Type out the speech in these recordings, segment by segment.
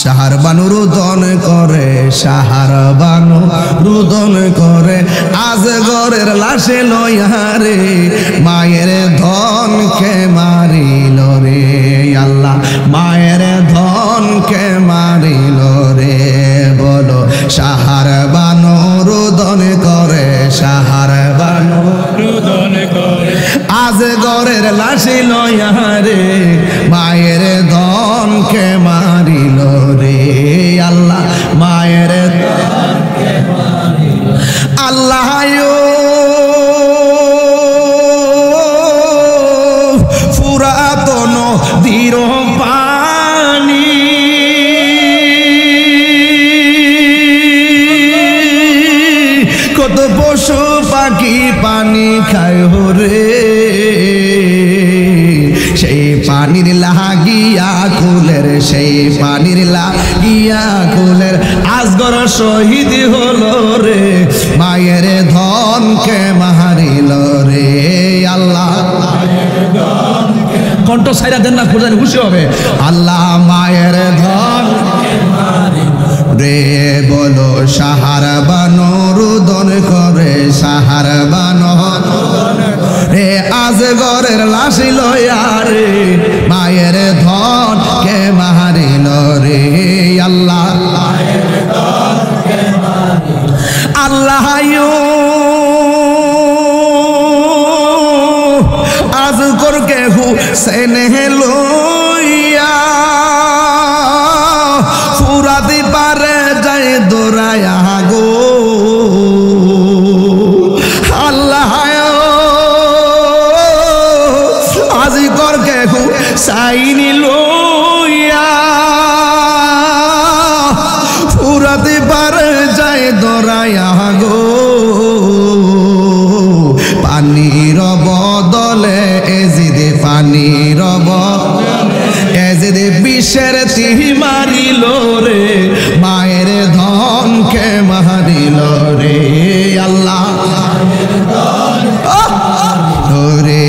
সাহার বানু রোদন করে, সাহার বানু রোদন করে, আজ ঘরের লাশে লয়ারে মায়ের ধনকে মারিল রে আল্লাহ, মায়ের ধনকে মারিল রে। বলো সাহার বানু রোদন করে, সাহার বানু রোদন করে, আজ ঘরের লাশে লয়ারে মায়ের ধনকে মারিল রে আল্লাহ, মায়ের ধনকে মারিল আল্লাহ। পুরাতন ধীর পানি কত পশু পাখি পানি খায় রে, সেই পানির লাগিয়া কুলের, সেই পানির লাগিয়া কুলের আজগর শহীদ হলো রে মায়ের ধনকে মারিল রে আল্লাহ। কণ্ঠ সাইরা দেন না, খুঁজে খুশি হবে। আল্লাহ মায়ের ধনকে মারিল রে। বলো সাহার বানু রোদন করে, সাহার বানু রে, আজ ঘরের লাশি লয়ারে মায়ের ধনকে মারিল রে আল্লাহ, আল্লাহ। আজ করকে হুসেন লইয়া ফুরাতি পারে যায় দৌড়ায়া গো আল্লাহ। আজ করকে হুসাইনি লইয়া ফুরাতি পারে যায় দৌড়ায়া গো, পানির বদলে এজিদে, পানির বদলে এজিদে বিষের তীর মারিল রে মায়ের ধনকে মারিল রে আল্লাহ রে।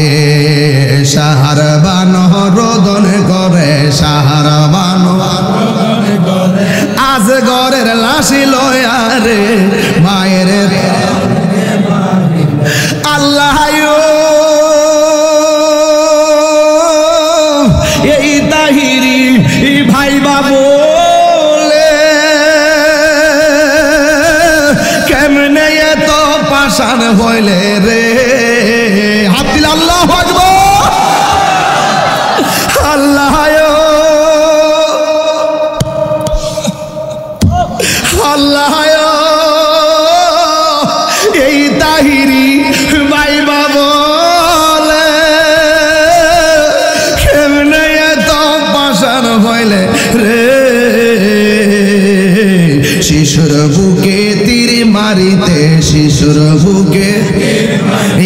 সাহার বানু রোদন করে, সাহার বানু আজ ঘরের লাশি লয়ারে মায়ের আল্লাহ। এই তাহিরি ভাই বাবলে কেমনে এত পাষাণ হইলে রে, হাত দিল আল্লাহ আকবার আল্লাহ। আল্লাহ এই তাহিরি ভাই বাবলে কেমনে এত পাষাণ হইলে রে, শিশুর বুকে তীর মারিতে, শিশুর বুকে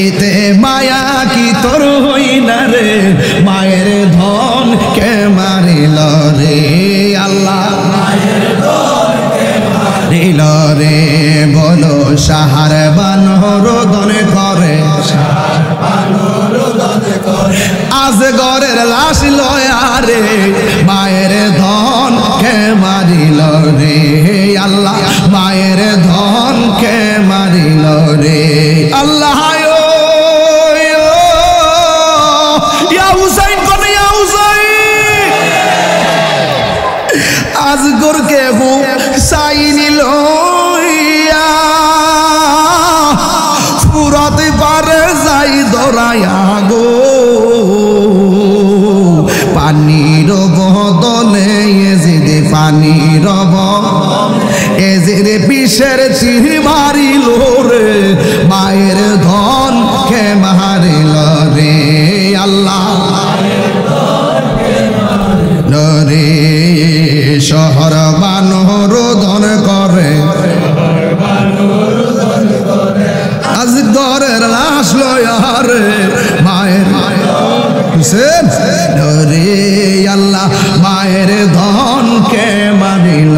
এতে মায়া কি তোর হই না রে মায়ের ধনকে মারিল রে আল্লাহ, মায়ের ধনকে মারিল রে। বলো সাহার বানু রোদন করে, সাহার বানু রোদন করে, আজ ঘরের লাশ লয়ারে মায়ের ধনকে মারিল রে আল্লাহ, মায়ের ধনকে মারিল রে আল্লাহ। ইয়া হুসাইন কোনে, ইয়া হুসাইন আজ গোরকে হুসাইন লইয়া ফুরাতে পারে যাই দৌড়ায়া গো, পানির বদলে এজিদে, পানির এজিদে বিষের তীর মারিল রে মায়ের ধনকে মারিল রে আল্লাহ রে। শহর বানু রোদন করে, আজ ঘরের লাশ লয়ারে মায়ের হুসেন রে আল্লাহ, মায়ের ধনকে মারিল